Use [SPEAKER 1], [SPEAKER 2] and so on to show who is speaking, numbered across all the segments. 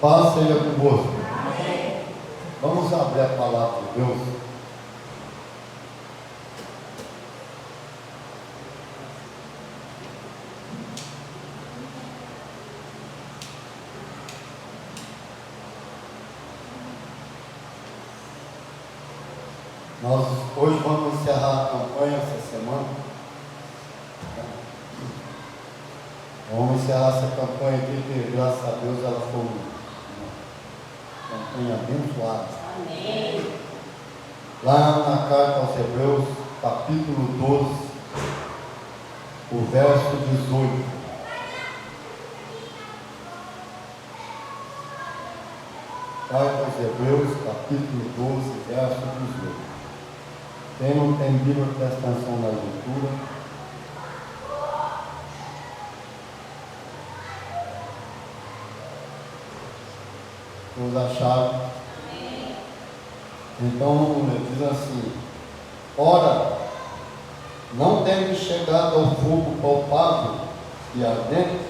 [SPEAKER 1] Paz seja convosco. Vamos abrir a palavra de Deus. Nós hoje vamos encerrar a campanha essa semana. Vamos encerrar essa campanha aqui, que graças a Deus ela foi uma campanha abençoada.
[SPEAKER 2] Amém.
[SPEAKER 1] Lá na carta aos Hebreus, capítulo 12, o verso 18. Carta aos Hebreus, capítulo 12, verso 18. Quem não tem Bíblia, presta atenção na leitura. Todos acharam? Então vamos ler, diz assim: ora, não tendo chegado ao fogo palpável e ardente,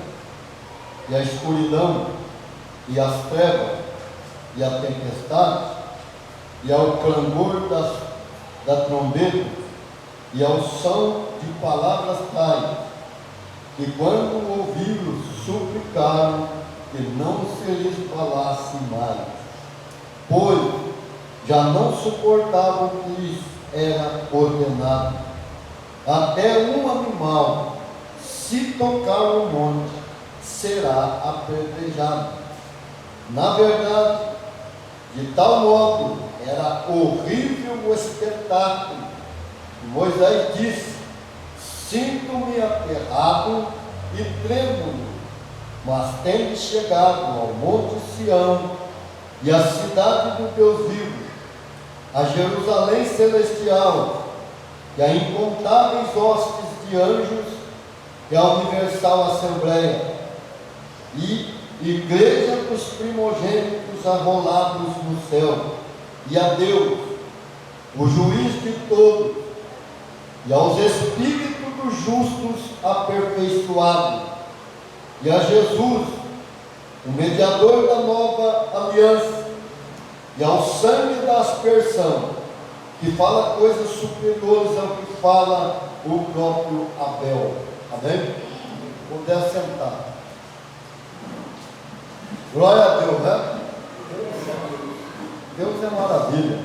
[SPEAKER 1] e a escuridão, e as trevas, e a tempestade, e ao clangor da trombeta, e ao som de palavras tais, que quando ouviram, suplicaram que não se lhes falasse mais, pois já não suportavam o que lhes era ordenado. Até um animal, se tocar o monte, será apedrejado. Na verdade, de tal modo era horrível o espetáculo, que Moisés disse: sinto-me aterrado e trêmulo, mas tendo chegado ao monte Sião e à cidade do Deus vivo, a Jerusalém celestial, e a incontáveis hostes de anjos, e a universal assembleia, e igreja dos primogênitos arrolados no céu, e a Deus, o juiz de todos, e aos espíritos dos justos aperfeiçoados, e a Jesus, o mediador da nova aliança, e ao sangue da aspersão, que fala coisas superiores ao que fala o próprio Abel. Amém? Puder sentar. Glória a Deus, né? Deus é maravilha.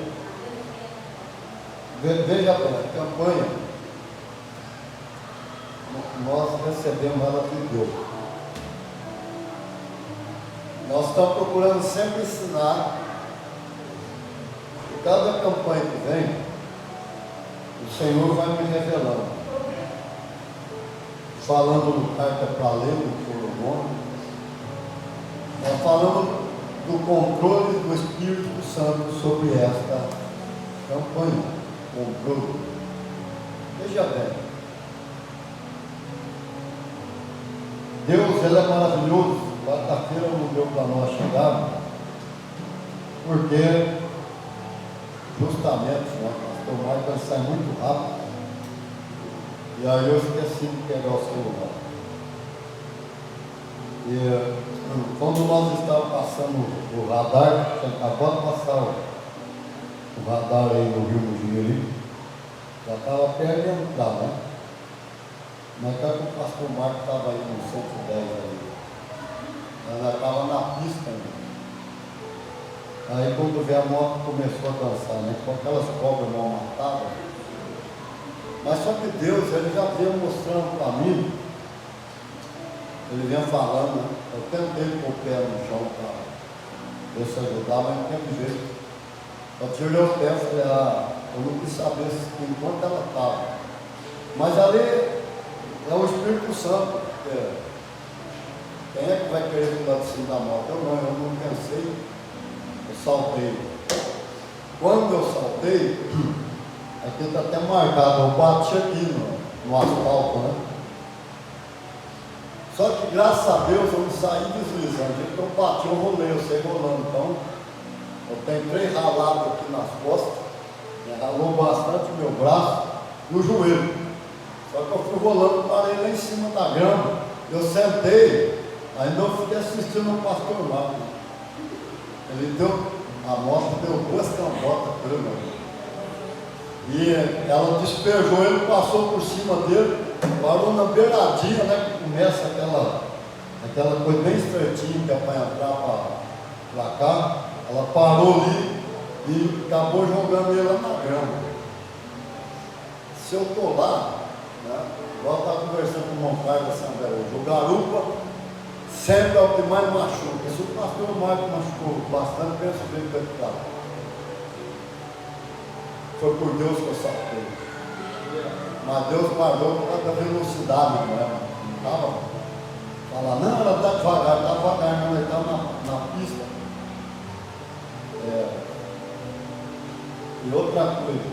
[SPEAKER 1] Veja bem, a campanha, nós recebemos ela de Deus. Nós estamos procurando sempre ensinar. E cada campanha que vem, o Senhor vai me revelando. Falando no carta para ler do Solomon, nós falamos do controle do Espírito Santo sobre esta campanha. Controle. Veja bem, Deus, ele é maravilhoso. Quarta-feira não deu para nós chegar, porque justamente, né, o pastor Marcos sai muito rápido, e aí eu esqueci de pegar o celular. E quando nós estávamos passando o radar, acabou de passar o radar aí no Rio Mogi, já estava perto de entrar, né? Mas que o pastor Marcos estava aí no 110 ali. Ela estava na pista ainda. Aí quando veio a moto começou a dançar, né? Com aquelas cobras mal matadas. Mas só que Deus, ele já veio mostrando para mim. Ele vinha falando, né? Eu tentei pôr o pé no chão para ver se ajudar, mas não teve jeito. Eu tirei o pé e falei, eu não quis saber enquanto ela estava. Mas ali é o Espírito Santo. Quem é que vai querer ficar de cima da moto? Eu não pensei. Eu saltei. Quando eu saltei, aqui está até marcado, eu bati aqui no asfalto, né? Só que graças a Deus eu não saí deslizando. Então eu bati, eu rolei, eu saí rolando. Então eu tenho 3 ralados aqui nas costas, ralou bastante o meu braço e o joelho. Só que eu fui rolando, parei lá em cima da grama. Eu sentei, ainda eu fiquei assistindo o pastor Marcos. Ele deu, a moto deu 2 cambotas para ele. E ela despejou ele, passou por cima dele, parou na beiradinha, né? Que começa aquela coisa bem estreitinha que é para entrar para cá. Ela parou ali e acabou jogando ele lá na grama. Se eu estou lá, né? Igual eu estava conversando com o irmão Carlos da Assembleia hoje, o garupa sempre é o que mais machuca. Se o pastor Marco machucou bastante, pensa bem que vai ficar. Foi por Deus que eu saltei. Mas Deus guardou por causa da velocidade, não era? Não estava falando, não, ela está devagar, não, ele estava na pista. E outra coisa.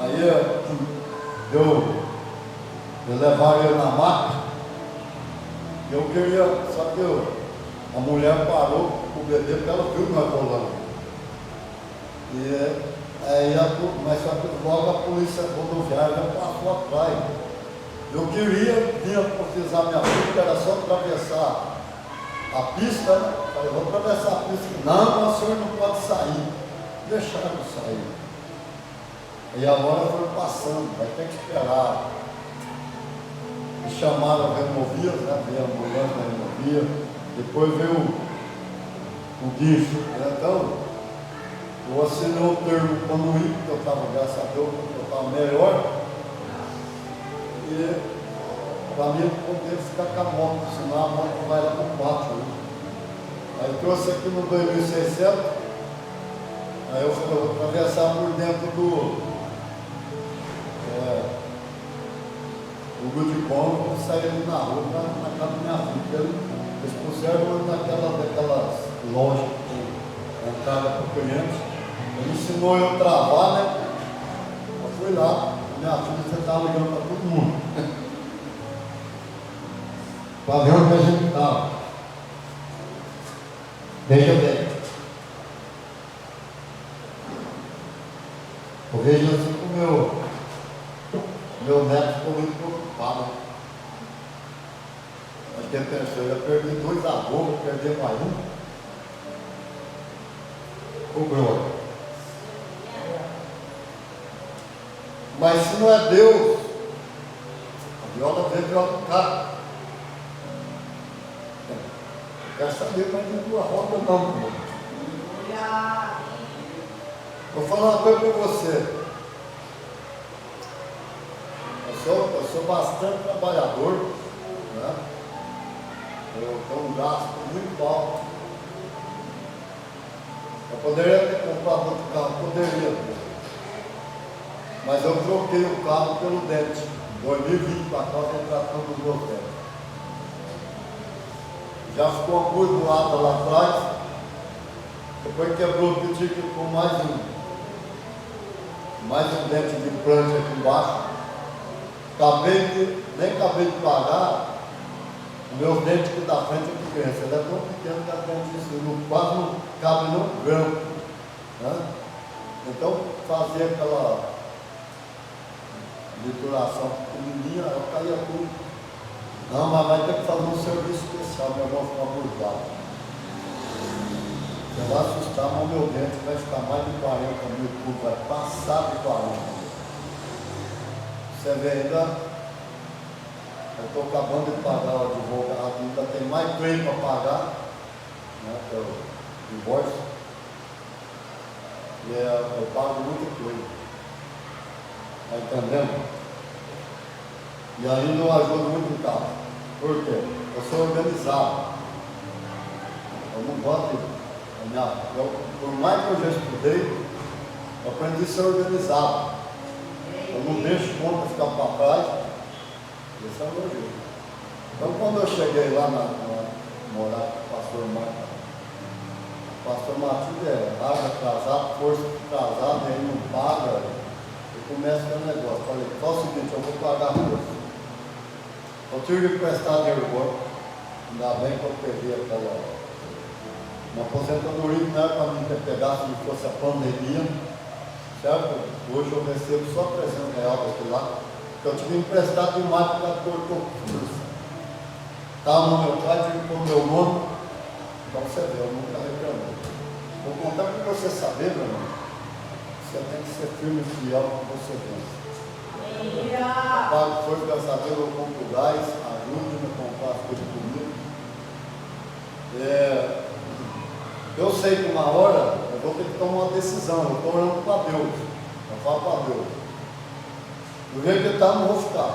[SPEAKER 1] Aí eu levaram ele na maca, eu queria, só que a mulher parou o bebê porque ela viu nós rolando. Mas só que logo a polícia rodoviária já passou atrás. Eu queria vir a pisar minha filha, porque era só atravessar a pista, né? Falei, vou atravessar a pista. Não, o senhor não pode sair. Deixaram eu sair. E agora foi passando, vai ter que esperar. Me chamaram a removia, né? Veio a ambulância da removia, depois veio o guincho. Então, eu assinei o termo quando ir, porque eu estava, graças a Deus, eu estava melhor. E para mim poder ficar com a moto, senão a moto vai lá para o pátio. Né? Aí trouxe aqui no 2600, aí eu falei, eu vou atravessar por dentro do de Bom, eu saí ali na rua, na casa da minha filha. Eles puseram daquelas lojas que entrada para o cliente. Ele ensinou eu a travar, né? Eu fui lá, minha filha, você estava ligando para todo mundo. Para ver onde a gente estava. Veja bem. Eu vejo assim que o meu neto ficou muito preocupado. Acho que ele pensou, eu perdi 2 avós, vou perder mais um. Cobrou. Mas se não é Deus, a viola vem viola do carro. Quer saber, mas não tua roda não, pô. Vou falar uma coisa para você. Eu sou bastante trabalhador, né? Eu tenho um gasto muito alto. Eu poderia ter comprado outro carro, poderia. Mas eu troquei o carro pelo dente. Em 2020 para cá, eu estou tratando dos meus dentes. Já ficou uma curvoada lá atrás. Depois quebrou o pedido com mais um dente de plante aqui embaixo. Nem acabei de pagar o meu dente aqui da frente é pequeno. Ele é tão pequeno que a frente quase não cabe no grampo. Né? Então, fazer aquela lituração pequenininha, eu caía tudo. Não, mas vai ter que fazer um serviço especial, meu irmão ficar burlado. Você vai assustar, mas meu dente vai ficar mais de 40 mil por, vai passar de 40. Você vê ainda, eu estou acabando de pagar o advogado, ainda tem mais claim para pagar, né, que é o divórcio, e eu pago muita coisa, está entendendo? E ainda eu ajudo muito em casa. Por quê? Eu sou organizado, eu não gosto por mais que eu já estudei, eu aprendi a ser organizado. Eu não deixo conta ficar para trás. Esse é o meu jeito. Então, quando eu cheguei lá morar com o pastor Marcos, o pastor Matilde água atrasado, força atrasada, aí não paga, eu começo com o negócio. Falei, faz o seguinte, eu vou pagar a força. Eu tive que prestar dinheiro agora, ainda bem que eu peguei uma aposentadoria que não era para mim ter pegado se fosse a pandemia. Certo? Hoje eu recebo só R$300 daquele lá, que eu tive emprestado demais para cortar o curso. Estava no meu pai, tive que pôr meu nome, Então você vê, eu nunca reclamei. Vou contar para você saber, meu irmão. Você tem que ser firme e fiel com você mesmo. Pai, foi, graças a Deus, eu compro gás, ajude-me a comprar as coisas comigo. Eu sei que uma hora eu vou ter que tomar uma decisão. Eu estou orando para Deus. Eu falo para Deus. Do jeito que está, não vou ficar.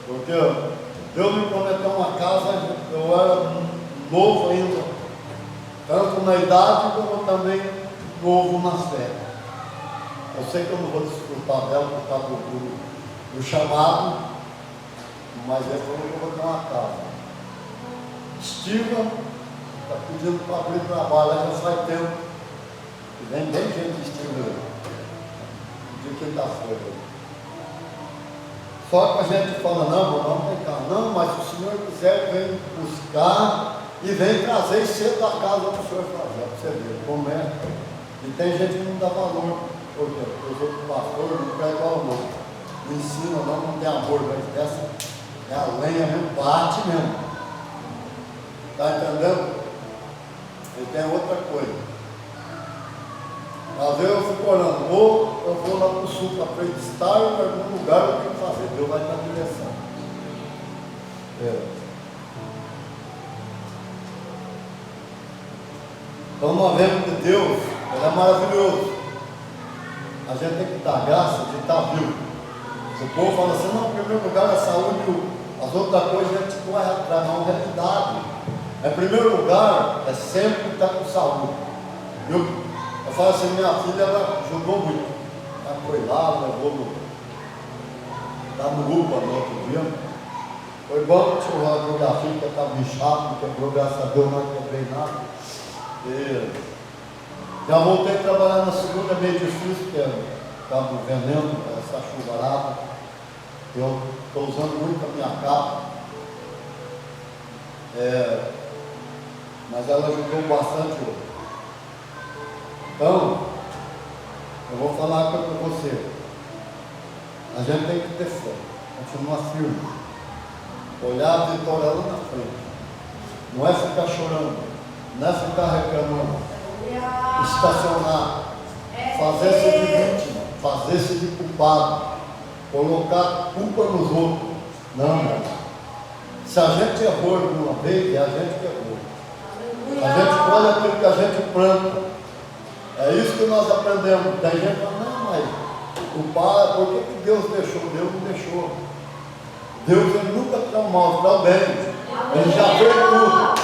[SPEAKER 1] Porque Deus me prometeu uma casa, eu era novo ainda, tanto na idade como também novo na fé. Eu sei que eu não vou desfrutar dela por causa do chamado, mas ele falou que eu vou ter uma casa. Estiva está pedindo para abrir trabalho, já faz tempo. E vem bem gente de Estiva de quinta-feira. Só que a gente fala, não tem carro. Não, mas se o Senhor quiser, vem buscar e vem trazer cedo da casa para o Senhor fazer, para você ver como é. E tem gente que não dá valor, porque os outros pastores não pegam o amor. Não ensina, não tem amor, mas essa é a lenha mesmo, bate mesmo. Está entendendo? E tem outra coisa. Às vezes eu fico orando, ou eu vou lá para o sul para acreditar, ou em algum lugar eu tenho que fazer, Deus vai dar direção. Então nós vemos que Deus, Ele é maravilhoso. A gente tem que dar graça de estar vivo. O povo fala assim, não, em primeiro lugar é a saúde, as outras coisas a gente corre atrás, não é realidade. Em primeiro lugar é sempre estar com saúde. Eu falo assim, minha filha, ela jogou muito. Ela foi lá, levou no UPA no outro dia. Foi bom que eu joguei a filha, que estava bichado, não quebrou, graças a Deus, não quebrei nada. E já voltei a trabalhar na segunda, meio difícil, que estava do veneno, essa chuvarada. Eu estou usando muito a minha capa. Mas ela ajudou bastante hoje. Então, eu vou falar uma coisa para você. A gente tem que ter fé, continuar firme, olhar a vitória lá na frente. Não é ficar chorando, não é ficar reclamando, estacionar, fazer-se de vítima, fazer-se de culpado, colocar culpa nos outros. Não. Se a gente errou alguma vez, é a gente que errou. A gente colhe aquilo que a gente planta. É isso que nós aprendemos. Daí a gente fala, não, mas o pai, por que Deus deixou? Deus não deixou. Deus ele nunca traz o mal, traz o bem. Ele já fez tudo.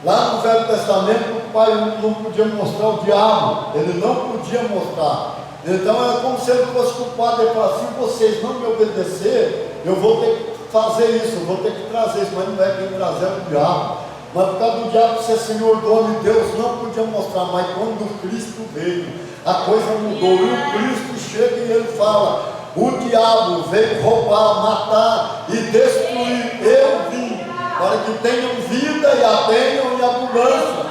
[SPEAKER 1] Lá no Velho Testamento, o pai não podia mostrar o diabo. Ele não podia mostrar. Então era como se ele fosse culpado. Ele falava, se vocês não me obedecer, eu vou ter que fazer isso, eu vou ter que trazer isso. Mas não é quem trazer o diabo. Mas por causa do diabo ser Senhor, dono de Deus, não podia mostrar. Mas quando Cristo veio, a coisa mudou. E o Cristo chega e ele fala, o diabo veio roubar, matar e destruir. Eu vim para que tenham vida e a tenham em abundância.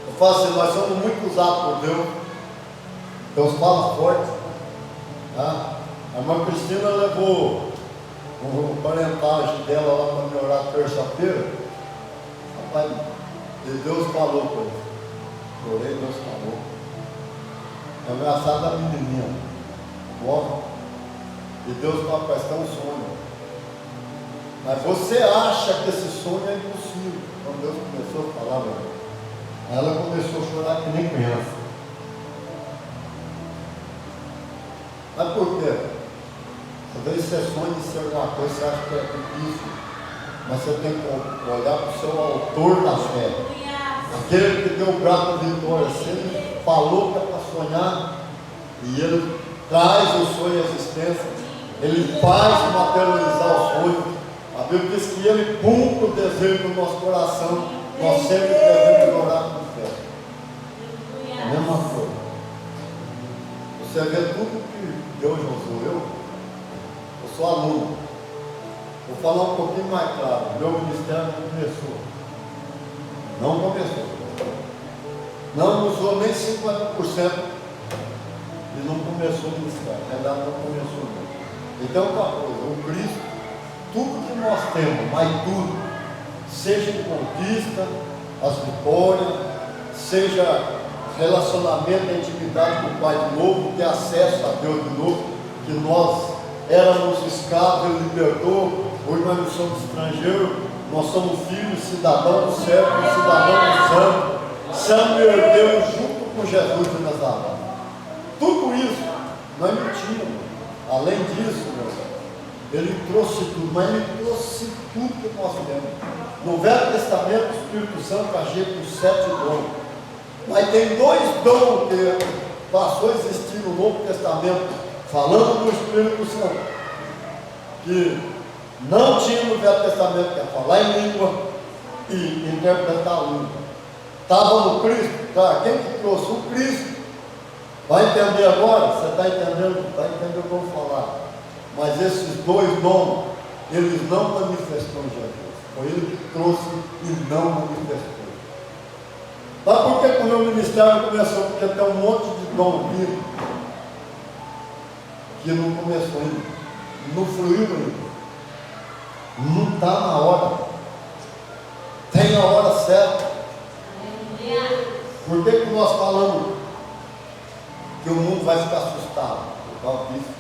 [SPEAKER 1] Eu falo assim, nós somos muito usados por Deus. Deus fala forte. Tá? A irmã Cristina levou o parentagem dela lá para me orar terça-feira. Rapaz, Deus falou com ele. Orei, Deus falou. É engraçado da menininha. Morre. E Deus vai prestar um sonho. Mas você acha que esse sonho é impossível. Quando Deus começou a falar, ela começou a chorar que nem criança. Mas por quê? Às vezes você sonha de ser alguma coisa, você acha que é difícil, mas você tem que olhar para o seu autor da fé, aquele que deu o braço de vitória. Se ele falou que é para sonhar, e ele traz o sonho à existência, ele faz materializar o sonho. A Bíblia diz que ele cumpre o desejo do nosso coração, nós sempre devemos orar com fé. A mesma coisa. Você vê tudo que Deus usou. Eu sou aluno. Vou falar um pouquinho mais claro. Meu ministério não começou. Não começou. Não usou nem 50%. E não começou o ministério. Na verdade, não começou não. Então, uma coisa, o Cristo, tudo que nós temos, mas tudo, seja em conquista, as vitórias, seja relacionamento, a intimidade com o Pai de novo, ter acesso a Deus de novo, que nós éramos escravos, Ele libertou, hoje nós não somos estrangeiros, nós somos filhos, cidadãos do céu, cidadãos do santo, santo e herdeiro junto com Jesus de Nazaré. Tudo isso nós não tínhamos. Além disso, meu irmão, Ele trouxe tudo, mas Ele trouxe tudo que nós temos. No Velho Testamento, o Espírito Santo agia com 7 dons. Mas tem 2 dons que passou a existir no Novo Testamento, falando do Espírito Santo, que não tinha no Velho Testamento, que é falar em língua e interpretar a língua. Estava no Cristo, tá? Quem que trouxe? O Cristo. Vai entender agora? Você está entendendo? Está entendendo o que eu vou falar. Mas esses 2 dons, eles não manifestou em Jesus. Foi Ele que trouxe e não manifestou. Sabe por que o meu ministério começou? Porque tem um monte de dom vindo que não começou ainda, não fluiu ainda, não está na hora, tem a hora certa. Por que nós falamos que o mundo vai ficar assustado? Por causa disso.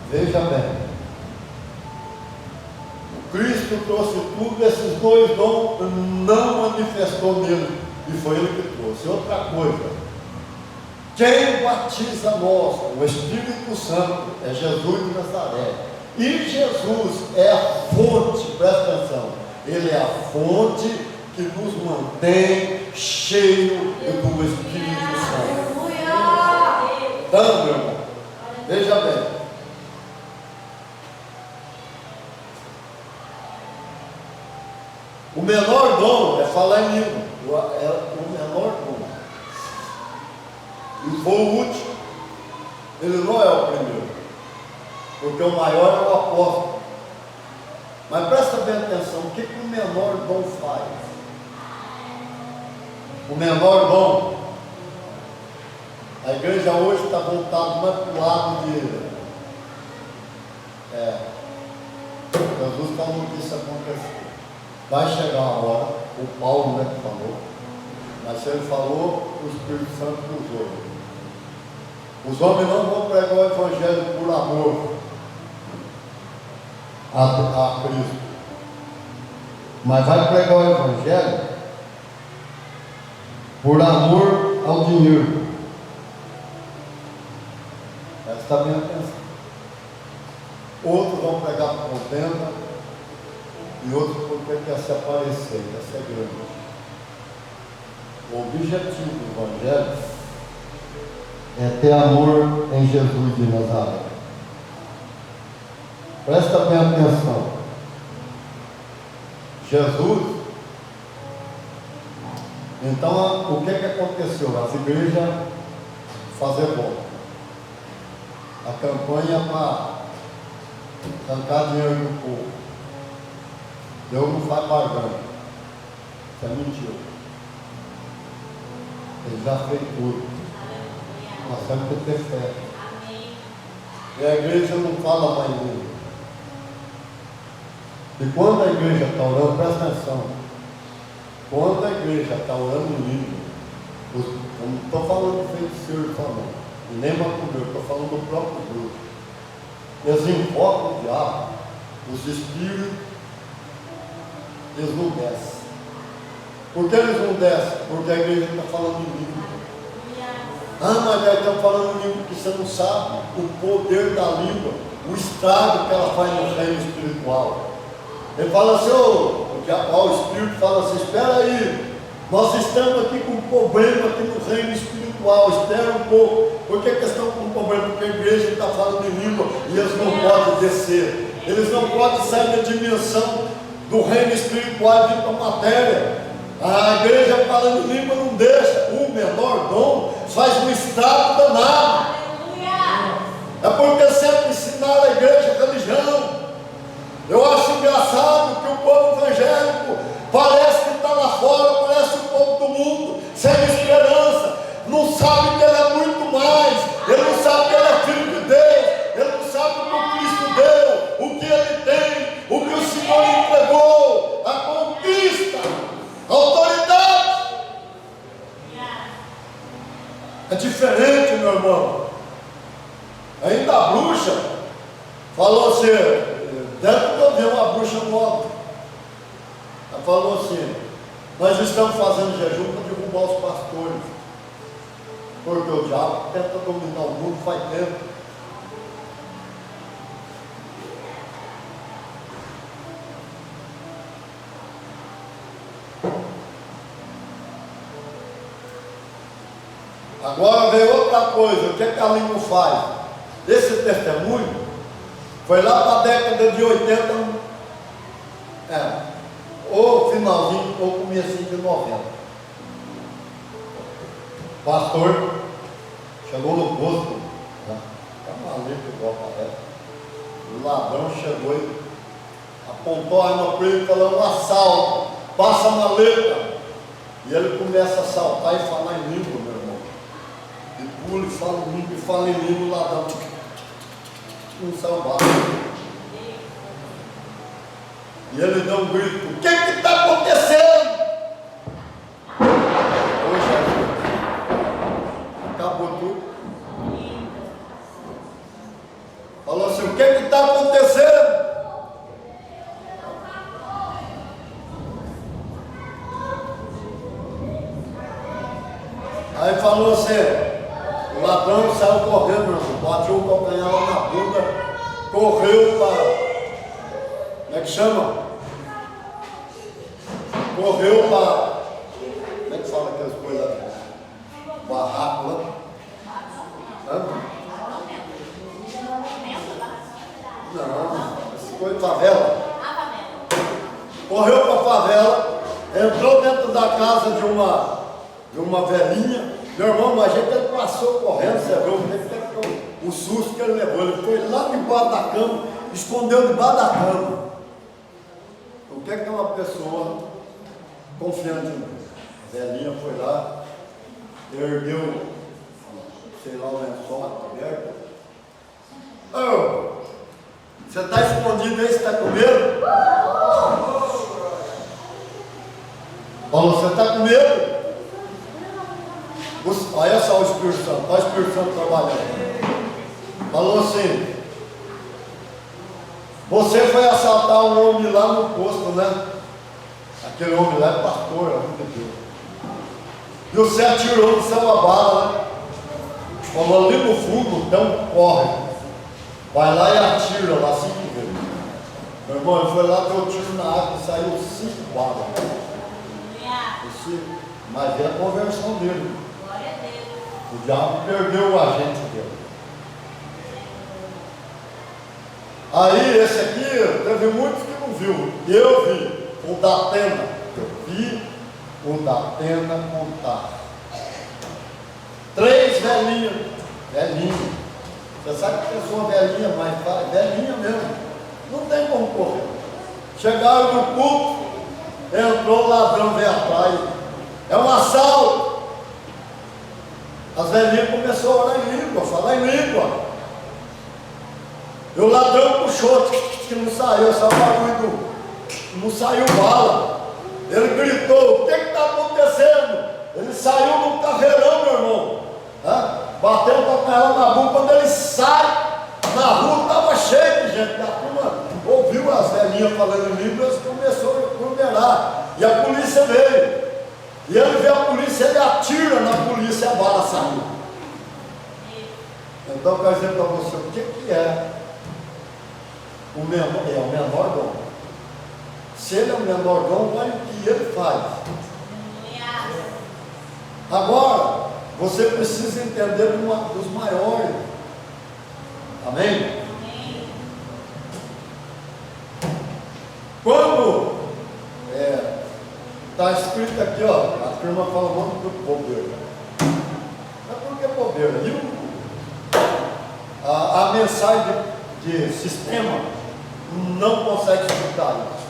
[SPEAKER 1] Veja bem, Cristo trouxe tudo, esses 2 dons não manifestou nele, e foi Ele que trouxe. Outra coisa, quem batiza nós, o Espírito Santo, é Jesus de Nazaré. E Jesus é a fonte, presta atenção, Ele é a fonte que nos mantém cheio do Espírito Santo. Então, meu irmão, veja bem. O menor dom é falar em língua. É o menor dom. E foi o último. Ele não é o primeiro. Porque o maior é o apóstolo. Mas presta bem atenção, o que o menor dom faz? O menor dom, a igreja hoje está voltada mais para o lado de Jesus falou que isso acontecer. Vai chegar a hora, o Paulo que falou, mas se ele falou, o Espírito Santo usou. Os homens não vão pregar o Evangelho por amor a Cristo, mas vai pregar o Evangelho por amor ao dinheiro. Presta bem atenção. Outros vão pregar por contenda, e outros porque quer se aparecer, quer ser grande. O objetivo do Evangelho é ter amor em Jesus de Nazaré. Presta bem atenção. Jesus, então o que aconteceu? As igrejas fazer volta. A campanha para arrancar dinheiro do povo. Deus não faz barganha. Isso é mentira. Ele já fez tudo. Nós temos que ter fé. E a igreja não fala mais língua. E quando a igreja está orando, presta atenção. Quando a igreja está orando em língua, eu não estou falando do feiticeiro falando, e nem macumbeiro, estou falando do próprio Deus. Eles invocam o diabo, os espíritos, eles não descem. Por que eles não descem? Porque a igreja está falando em língua. Ah, mas aí estão falando em língua que você não sabe o poder da língua, o estrago que ela faz no reino espiritual. Ele fala assim, o Espírito fala assim, espera aí, nós estamos aqui com um problema aqui no reino espiritual, espera um pouco. Por que eles estão com um problema? Porque a igreja está falando em língua e eles não podem descer. Eles não podem sair da dimensão do reino espiritual e vir para a matéria. A igreja falando em língua não deixa. O menor dom faz um estrago danado. É porque sempre ensinaram a igreja a religião. Eu acho engraçado que o povo evangélico parece que está lá fora, parece o povo do mundo, sem esperança, não sabe que ele é muito mais, ele não sabe que ele é filho de Deus, ele não sabe o que o Cristo deu, o que ele tem, É diferente, meu irmão. Ainda a bruxa falou assim, dentro do avião, uma bruxa nova. Ela falou assim, nós estamos fazendo jejum para derrubar os pastores. Porque o diabo tenta dominar o mundo faz tempo. Agora vem outra coisa, o que a língua faz? Esse testemunho foi lá para a década de 80, ou finalzinho, ou comecinho de 90. O pastor chegou no posto, é maluco igual parece. O ladrão chegou e apontou a arma para ele e falou, um assalto, passa a maleta. E ele começa a assaltar e falar em língua, meu irmão. E pula e fala em língua, e fala em língua, o ladrão não saiu baixo. E ele deu um grito, o que está acontecendo? Hoje acabou tudo. Falou assim, o que está acontecendo? Aí falou assim, o ladrão saiu correndo, meu irmão, bateu o calcanhar lá na bunda, correu para, como é que chama? Correu para, como é que fala aquelas coisas? Barraco lá? Não, essa coisa favela. Correu para a favela, entrou dentro da casa de uma velhinha. Meu irmão, mas a gente passou correndo, você viu o susto que ele levou. Ele foi lá debaixo da cama, escondeu debaixo da cama. O que é uma pessoa confiante em Deus? A velhinha foi lá, ergueu, sei lá, o lençol aberto. Oh, você está escondido aí, você está com medo? Paulo, você está com medo? Olha só o Espírito Santo, olha o Espírito Santo trabalhando. Falou assim, você foi assaltar um homem lá no posto, né? Aquele homem lá é pastor, é muito Deus. E você atirou no céu a bala, né? Falou ali no fundo, então corre. Vai lá e atira lá 5 vezes. Meu irmão, ele foi lá, deu tiro na água e saiu 5 balas. Mas é a conversão dele. O diabo perdeu o agente dele. Aí, esse aqui, teve muitos que não viu. Eu vi o da Atena. Eu vi o da Atena contar. 3 velhinhas. Velhinha. Você sabe que pessoa velhinha, mas velhinha mesmo. Não tem como correr. Chegaram no culto, entrou o ladrão, veio atrás. É um assalto. As velhinhas começaram a orar em língua, falar em língua. E o ladrão puxou, que não saiu, só barulho, não saiu bala. Ele gritou, o que está acontecendo? Ele saiu num caveirão, meu irmão. Bateu com ela na bunda, quando ele sai na rua, estava cheio de gente. A turma ouviu as velhinhas falando em língua, eles começaram a aglomerar. E a polícia veio. E ele vê a polícia, ele atira na polícia e a bala saiu. Então eu quero dizer para você, o que é o menor? É o menor dom. Se ele é o menor dom, olha o que ele faz. Agora, você precisa entender dos maiores. Amém? Quando está escrito aqui, ó, a turma fala muito do bobeira. Mas por que bobeira? A mensagem de sistema não consegue explicar isso.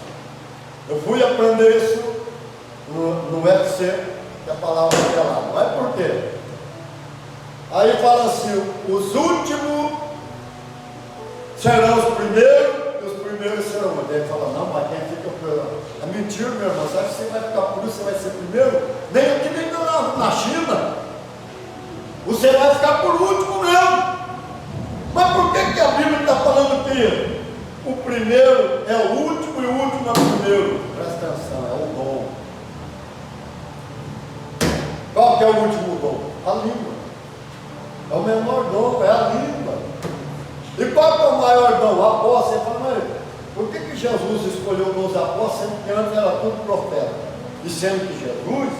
[SPEAKER 1] Eu fui aprender isso no UFC, que é a palavra revelada. Mas por quê? Aí fala assim, os últimos serão os primeiros, e os primeiros serão os. Ele fala, não, mas quem fica pior? É mentira, meu irmão. Você acha que você vai ficar por isso, você vai ser primeiro? Nem aqui, nem na China. O primeiro é o último e o último é o primeiro. Presta atenção, é o dom. Qual que é o último dom? A língua. É o menor dom, é a língua. E qual que é o maior dom? O apóstolo. Você fala, mas por que Jesus escolheu 12 apóstolos, sendo que antes era tudo profeta? E sendo que Jesus,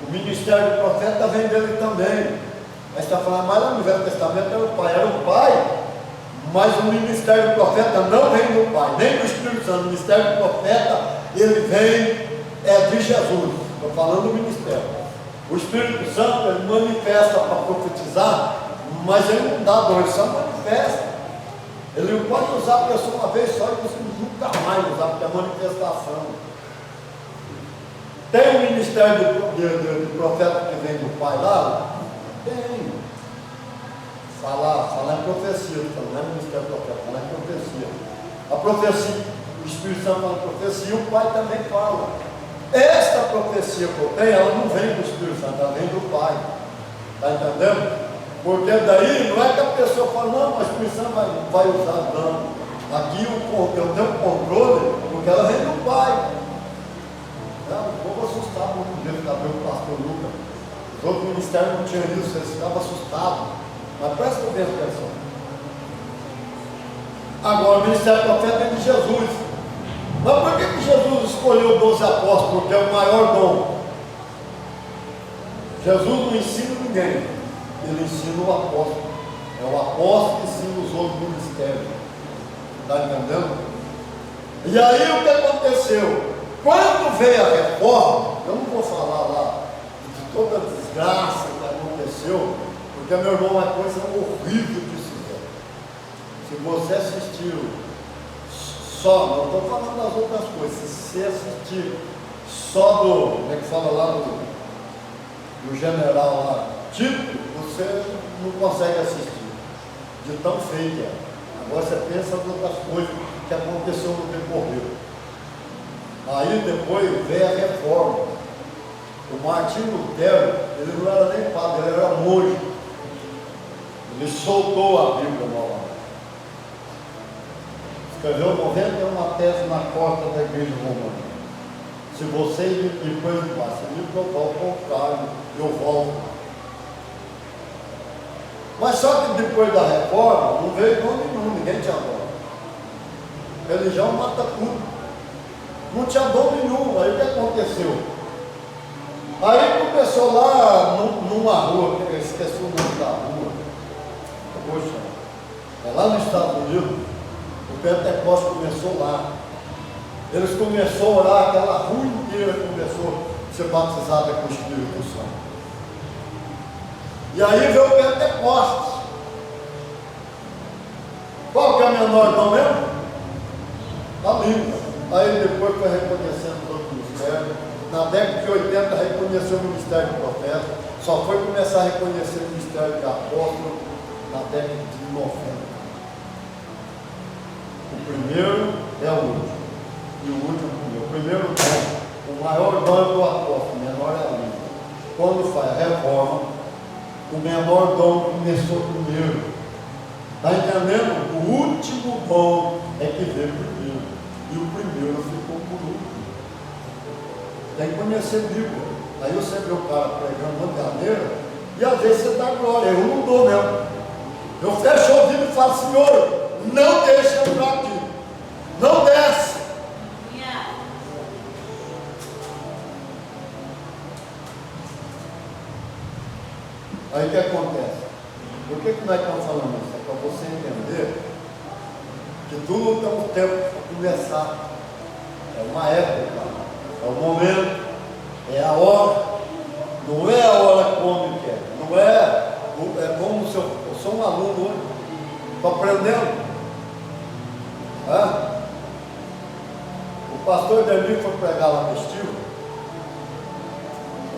[SPEAKER 1] o ministério do profeta vem dele também. Mas está falando, mas lá no Velho Testamento era o pai, mas o ministério do profeta não vem do pai, nem do Espírito Santo. O ministério do profeta, ele vem de Jesus. Estou falando do ministério. O Espírito Santo, ele manifesta para profetizar, mas ele não dá dor, ele só manifesta. Ele pode usar a pessoa uma vez só e você nunca mais usar, porque é manifestação. Tem o ministério do profeta que vem do pai lá? Tem. Falar em profecia, não é ministério do profeta, falar em profecia. A profecia, o Espírito Santo fala em profecia, o pai também fala. Esta profecia que eu tenho, ela não vem do Espírito Santo, ela vem do pai. Está entendendo? Porque daí não é que a pessoa fala, não, mas o Espírito Santo vai usar, não. Aqui eu tenho controle, porque ela vem do pai. Um pouco assustado no dia que estava o pastor Lucas. Os outros ministérios não tinham isso, eles ficavam assustados. Mas presta bem atenção. Agora, o ministério do profeta é de Jesus. Mas por que Jesus escolheu 12 apóstolos? Porque é o maior dom. Jesus não ensina ninguém, ele ensina o apóstolo. É o apóstolo que ensina os outros ministérios. Está entendendo? E aí o que aconteceu? Quando veio a reforma, eu não vou falar lá de toda a desgraça que aconteceu, porque, meu irmão, é coisa horrível de se ver. Se você assistiu só, não estou falando das outras coisas, se você assistir só como é que fala lá do general lá, Tito, você não consegue assistir, de tão feio que é. Agora você pensa em outras coisas que aconteceu no decorrer. Aí depois veio a reforma. O Martinho Lutero, ele não era nem padre, ele era monge. Ele soltou a Bíblia novamente. Escreveu 91 teses na porta da igreja romana. Se você depois passa, ele botou o contrário, eu volto. Mas só que depois da reforma, não veio nome nenhum, ninguém tinha dom. Religião mata tudo. Não tinha dom nenhum. Aí o que aconteceu? Aí começou lá numa rua, eu esqueci o nome da rua. Poxa, é lá nos Estados Unidos, o Pentecostes começou lá. Eles começaram a orar, aquela rua inteira começou a ser batizada com o Espírito Santo. E aí veio o Pentecostes. Qual que é o menor dom mesmo? A língua. Aí depois foi reconhecendo todo o ministério. Na década de 80 reconheceu o ministério do profeta. Só foi começar a reconhecer o ministério de apóstolo na década de 90. O primeiro é o último. E o último é o primeiro. O primeiro dom, o maior dom é do apóstolo, o menor é a língua. Quando faz a reforma, o menor dom começou primeiro. Está entendendo? O último dom é que veio primeiro. E o primeiro ficou por último. Tem que conhecer a Bíblia. Aí você vê o cara pregando uma maneira, e às vezes você dá glória. Eu não dou mesmo. Eu fecho o ouvido e falo, Senhor, não deixe eu entrar aqui. Não desce. Aí o que acontece? Por que nós estamos falando isso? É para você entender que tudo tem um tempo para começar. É uma época, é o momento, é a hora. Não é a hora que o homem quer. Não é como se eu sou um aluno hoje. Estou aprendendo. O pastor Demir foi pregar lá no Estímulo.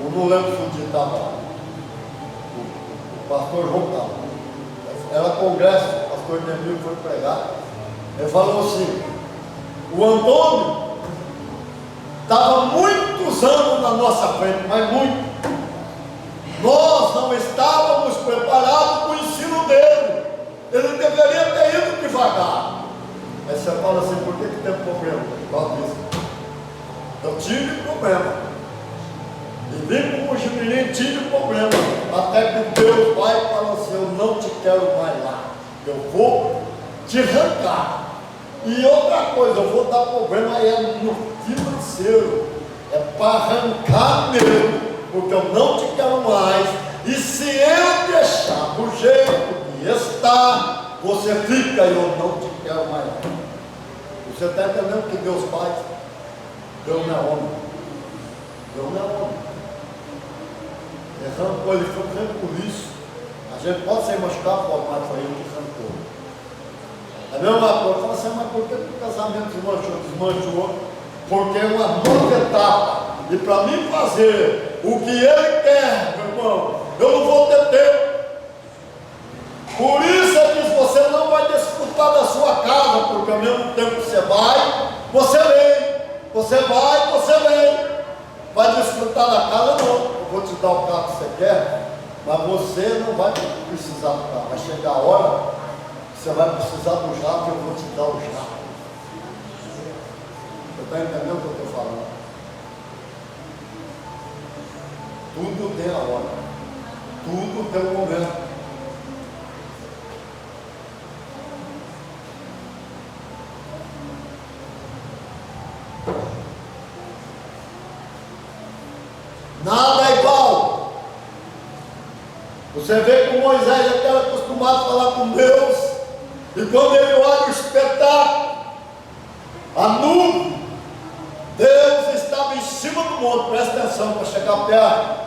[SPEAKER 1] Eu não lembro se o dia estava lá. O pastor João estava. Era congresso, o pastor Demir foi pregar. Ele falou assim: o Antônio estava muitos anos na nossa frente, mas muito. Nós não estávamos preparados para o ensino dele. Ele deveria ter ido devagar. Aí você fala assim, por que tem problema? Igual disso. Eu tive problema. E vim com o Jubilim, tive problema. Até que Deus vai e fala assim, eu não te quero mais lá. Eu vou te arrancar. E outra coisa, eu vou dar problema aí no financeiro. É para arrancar mesmo, porque eu não te quero mais. E se eu deixar do jeito que está, você fica e eu não te quero mais. Você está entendendo o que Deus faz? Deus não é homem. Deus não é homem. Ele foi por isso. A gente pode ser machucado, pode, mas foi ele que arrancou. A mesma coisa, fala assim, mas por que o casamento desmanchou? Porque é uma nova etapa. E para mim fazer o que ele quer, meu irmão, eu não vou ter tempo. Por isso ele diz, você não vai desfrutar da sua casa, porque ao mesmo tempo que você vai, você vem. Você vai, você vem. Vai desfrutar da casa, não. Eu vou te dar o carro que você quer, mas você não vai precisar do carro. Vai chegar a hora que você vai precisar do jato e eu vou te dar o jato. Você está entendendo o que eu estou falando? Tudo tem a hora. Tudo tem um momento. Nada é igual. Você vê que Moisés já era acostumado a falar com Deus. E quando ele olha o espetáculo, a nuvem, Deus estava em cima do monte. Presta atenção para chegar perto.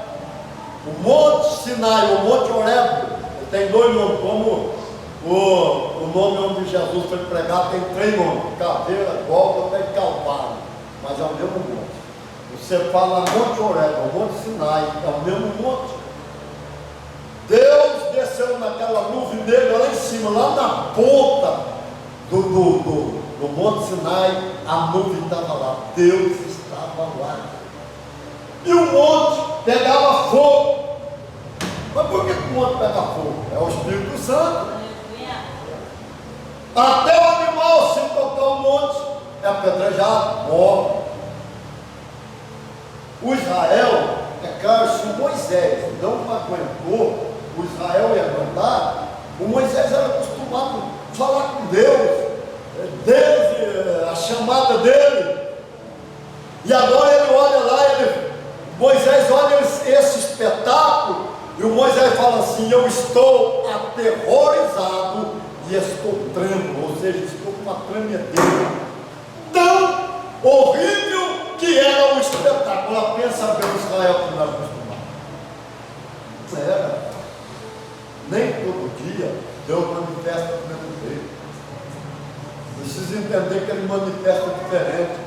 [SPEAKER 1] O Monte Sinai, o Monte Horebe, tem dois nomes, como o nome onde Jesus foi pregado tem três nomes: Caveira, Gólgota e Calvário, mas é o mesmo monte. Você fala Monte Horebe, o Monte Sinai, é o mesmo monte. Deus desceu naquela nuvem dele lá em cima, lá na ponta do Monte Sinai, a nuvem estava lá, Deus estava lá. E o monte pegava fogo. Mas por que o monte pega fogo? É o Espírito Santo. Até o animal, se tocar o monte, é apedrejado, morre. O Israel, é claro, se o Moisés não aguentou, o Israel ia aguentar, o Moisés era acostumado a falar com Deus, a chamada dele. E agora ele olha lá, Moisés olha esse espetáculo, e o Moisés fala assim, eu estou aterrorizado e estou tremendo, ou seja, estou com uma tremedeira. Tão horrível que era o espetáculo. Ela pensa bem Israel que nós acostumamos. Não era. Nem todo dia Deus manifesta do mesmo jeito. Precisa entender que ele manifesta diferente.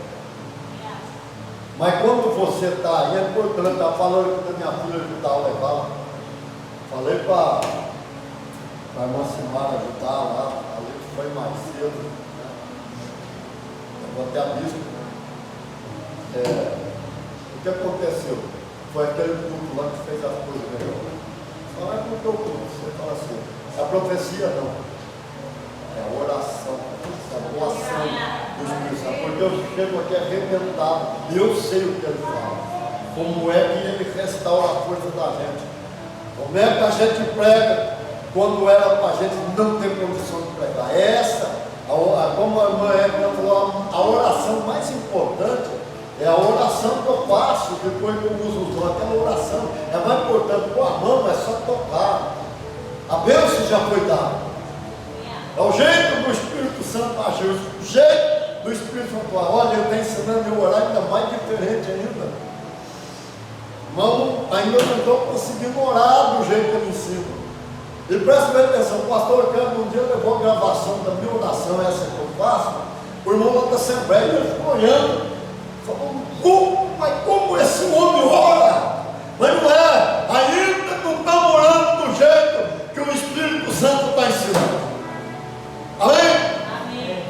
[SPEAKER 1] Mas quando você está aí, é importante. Estava falando aqui da minha filha ajudar a levar. Falei para a irmã Simara ajudar lá. Ali que foi mais cedo. Né? Eu vou até a bispo. O que aconteceu? Foi aquele culto lá que fez as coisas melhor. Fala com o teu culto. Você fala assim. A profecia não. É a oração. É a doação do Espírito Santo. Porque eu chego aqui arrebentado. E eu sei o que ele fala. Como é que ele restaura a força da gente. Como é que a gente prega quando era para a gente não ter condição de pregar. Essa, como a irmã Égua falou, a oração mais importante é a oração que eu faço depois que eu uso os dons. Aquela oração é mais importante. Com a mão é só tocar. A bênção já foi dada. É o jeito do Espírito Santo agir. O jeito do Espírito Santo agir. Olha, ele está ensinando a orar ainda mais diferente ainda. Irmão, ainda não estou conseguindo orar do jeito que ele ensina. E presta bem atenção, o pastor Campos um dia levou a gravação da minha oração, essa que eu faço, o irmão lá da Assembleia, ele ficou olhando, falou, mas como esse homem ora? Mas não é, ainda não estamos orando do jeito que o Espírito Santo está ensinando. Amém? Amém.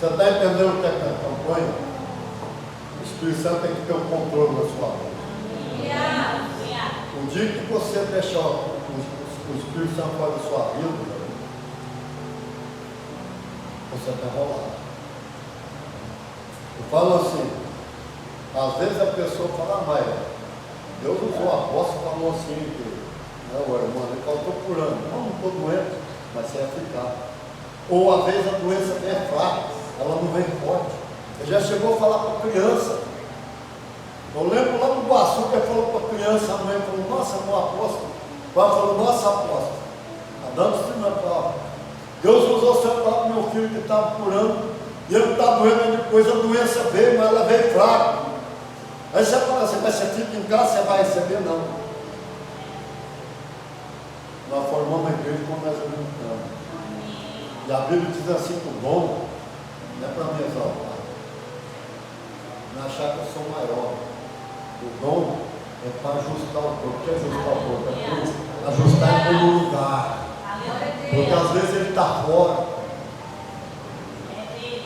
[SPEAKER 1] Você está entendendo o que é a campanha? O Espírito Santo tem que ter o controle da sua vida. O dia que você deixar o Espírito Santo fora da sua vida, você está enrolado. Eu falo assim, às vezes a pessoa fala, mas Deus usou a apóstolo e falou assim, não, irmão, ele falou, estou curando. Não estou doente, mas você é ficar. Ou às vezes a doença é fraca, ela não vem forte. Ele já chegou a falar para a criança. Eu lembro lá no Guaçu que ele falou para a criança, a mãe falou, nossa, meu apóstolo. O pai falou, nossa, apóstolo. Está dando experimental. Deus usou o seu para o meu filho que estava curando. E ele está doendo, depois a doença veio, mas ela veio fraca. Aí você fala assim, mas você fica em casa, você vai receber? Não. Nós formamos a igreja como nós alimentamos. E a Bíblia diz assim, que o dom não é para me exaltar. Não achar que eu sou maior. O dom é para ajustar o corpo. O que é ajustar o corpo? É ajustar ele no lugar. Porque às vezes ele está fora.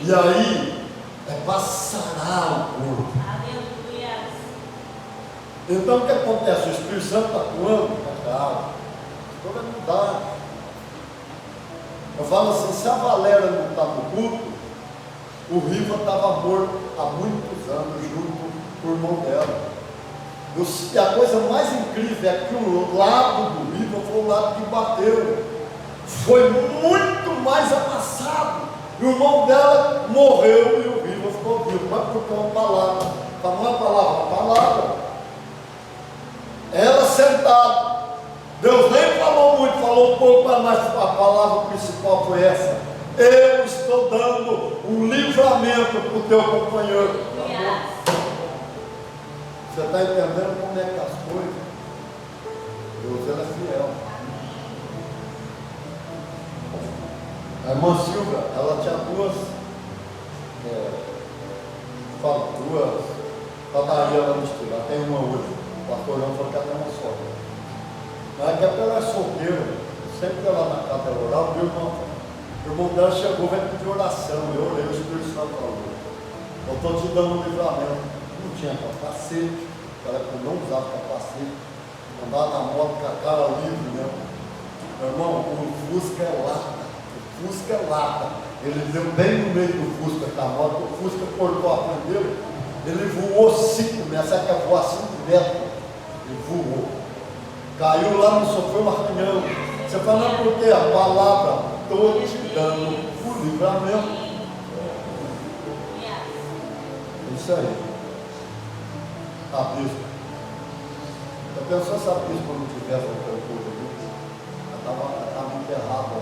[SPEAKER 1] E aí é para sarar o corpo. Então o que acontece? O Espírito Santo está atuando na casa. Vai mudar. Eu falo assim, se a Valéria não está no culto, o Riva estava morto há muitos anos junto com o irmão dela. E a coisa mais incrível é que o lado do Riva foi o lado que bateu. Foi muito mais amassado. E o irmão dela morreu e o Riva ficou vivo. Mas porque é uma palavra. Não é uma palavra, é uma palavra. Ela sentada. Deus nem falou muito, falou pouco, mas a palavra principal foi essa. Eu estou dando um livramento para o teu companheiro. Você está entendendo como é que as coisas? Deus, ela é fiel. A irmã Silvia, ela tinha duas padarias lá no estilo. Ela tem uma hoje. O pastorão falou que ela tem uma só. Mas que ela é solteira, sempre que ela na casa dela orar, o irmão dela chegou, veio pedir oração. Eu orei, o Espírito Santo falou: eu estou te dando um livramento. Não tinha capacete, ela não usava capacete, andava na moto com a cara livre mesmo. Meu irmão, o Fusca é lata. O Fusca é lata. Ele deu bem no meio do Fusca com a moto, o Fusca cortou a frente dele, ele voou 5 metros, sabe que é voar 5 metros? Ele voou. Caiu lá no sofá, um arranhão. Você fala, por quê? A palavra, estou te dando o livramento. Isso aí. A bispa. Eu pensou se a bispa não tivesse outra coisa ali? Ela estava enterrada.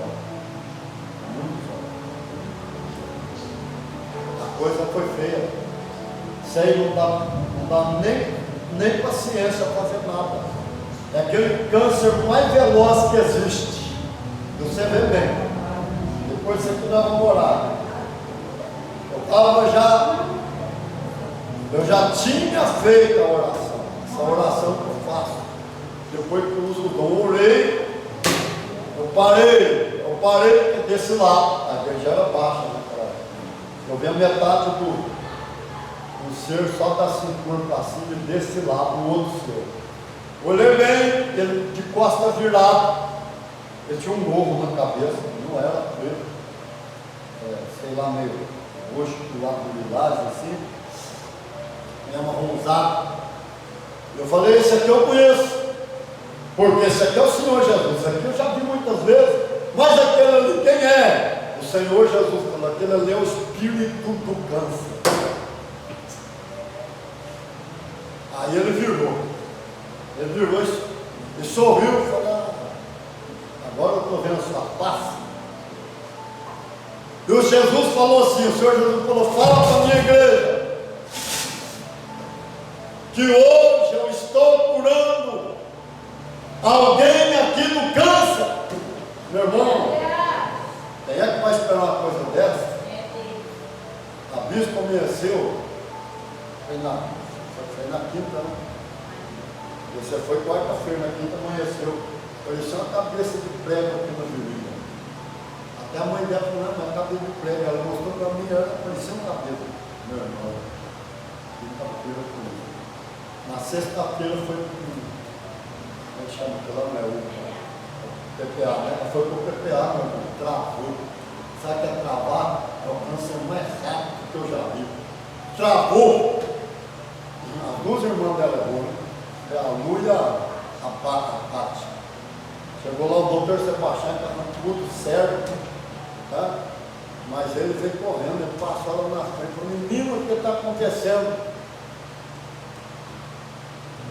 [SPEAKER 1] Muitos anos. A coisa foi feia. Isso aí não dá nem paciência para fazer nada. É aquele câncer mais veloz que existe. Você vê bem. Depois você que nós vamos orar. Eu já tinha feito a oração. Essa oração que eu faço. Depois que eu uso o dom, orei. Eu parei desse lado. A igreja era baixa, né, cara? Eu vi a metade do ser só da cintura para cima e desse lado, o outro ser. Olhei bem, ele de costas virado, ele tinha um gorro na cabeça, não era preto, sei lá, meio roxo do lado do lilás, assim, meio marronzado. Eu falei, esse aqui eu conheço, porque esse aqui é o Senhor Jesus, esse aqui eu já vi muitas vezes, mas aquele ali quem é? O Senhor Jesus, aquele ali é o espírito do câncer. Aí ele virou e sorriu e falou, agora eu estou vendo a sua face. E o Jesus falou assim, o Senhor Jesus falou, fala para a minha igreja, que hoje eu estou curando alguém aqui do câncer. Meu irmão, quem é que vai esperar uma coisa dessa? A bispa amanheceu, foi na quinta, né? Você foi quarta-feira, na quinta amanheceu. Parecia uma cabeça de prego aqui na virilha. Até a mãe dela falou, não, cabeça de prego. Ela mostrou para mim, parecia uma cabeça. Meu irmão, quinta-feira foi isso. Na sexta-feira foi como é que chama aquela mel? PPA, né? Foi para o PPA, meu irmão, travou. Sabe o que é travar? É o câncer mais rápido que eu já vi. Travou. As duas irmãs dela é boa, né? A Lu e a Paty. Chegou lá o doutor Sebastião, estava tudo certo, tá? Mas ele veio correndo, ele passou lá na frente, falou, menino, o que está acontecendo?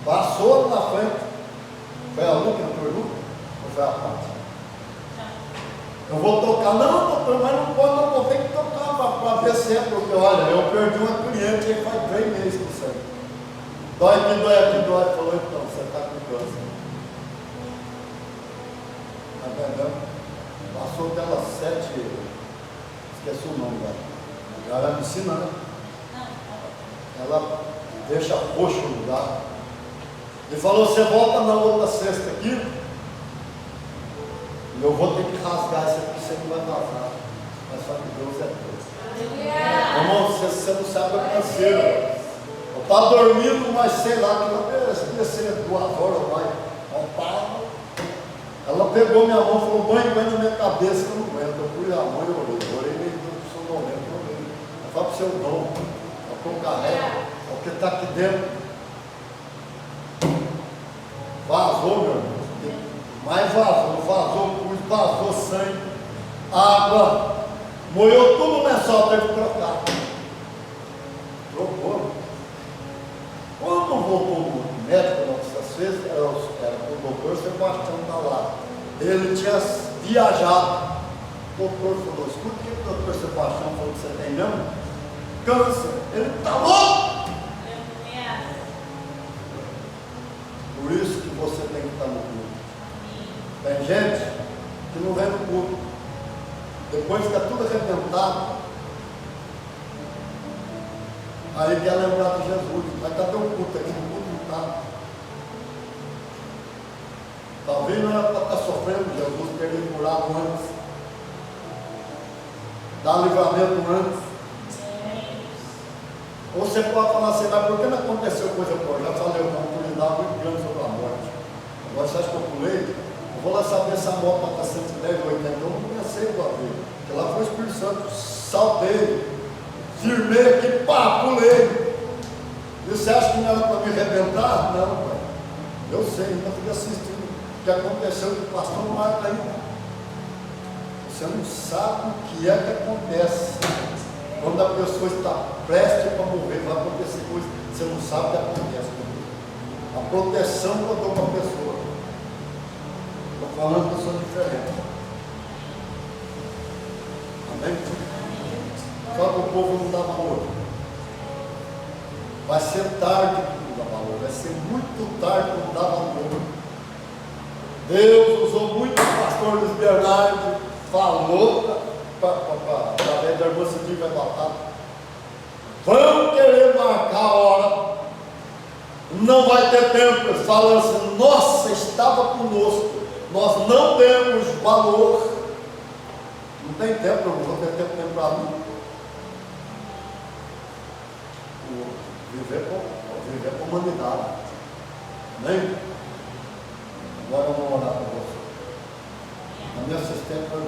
[SPEAKER 1] Passou lá na frente. Foi a Lu que entrou, ou foi a Paty? Eu vou tocar, não, doutor, mas não pode, não vou ter que tocar para ver se é, porque olha, eu perdi uma cliente que faz 3 meses com sangue. Dói aqui, dói aqui, dói. Falou, então, você está com câncer. Está entendendo? Passou aquelas 7, esqueci o nome dela. Ela é medicina, né? Ela deixa roxo o lugar. Ele falou, você volta na outra sexta aqui. Eu vou ter que rasgar isso aqui, você não vai vazar. Mas só que Deus é Deus. Irmão, você não sabe a canseira. Eu estava dormindo, mas sei lá, que ia ser 2 horas, vai. Ela pegou minha mão e falou, banho na minha cabeça, eu não aguento. Eu fui a mão e orei meio que sou momento, eu orei. Eu falo para o seu dom, eu estou carregado, porque está aqui dentro. Vazou, meu irmão. Mas vazou sangue, água, molhou tudo no lençol, teve que trocar. Trocou. Quando voltou o médico, essas vezes, era o doutor Sebastião está lá. Ele tinha viajado. O doutor falou, escuta, o que o doutor Sebastião falou que você tem mesmo? Câncer. Ele está louco! Por isso que você tem que estar no culto. Tem gente que não vem no culto. Depois fica tudo arrebentado. Aí quer lembrar de Jesus. Mas cadê o culto aqui? O culto não está. Talvez não era para estar sofrendo. Jesus teria curado antes. Dar livramento antes. Ou você pode falar assim, mas por que não aconteceu coisa boa? Já falei uma oportunidade muito grande sobre a morte. Agora você acha que eu pulei? Eu vou lá saber se a moto está 110, 80, eu não pensei para ver. Porque lá foi o Espírito Santo, saltei, firmei aqui, pá, pulei. E você acha que não era para me arrebentar? Não, pai. Eu sei, ainda fiquei assistindo o que aconteceu com o pastor Marco aí. Você não sabe o que é que acontece. Quando a pessoa está prestes para morrer, vai acontecer coisa, você não sabe o que acontece. A proteção que eu dou para a pessoa. Estou falando que eu sou diferente. Amém? Só que o povo não dá valor. Vai ser tarde que não dá valor. Vai ser muito tarde que não dá valor. Deus usou muito o pastor Luiz Bernardo, falou através da irmã Cidinha vai matar. Vão querer marcar a hora. Não vai ter tempo. Eles falam assim, nossa, estava conosco. Nós não temos valor. Não tem tempo, não vou ter tempo para mim. Viver com a humanidade. Amém? Agora eu vou orar para você. A minha assistente vai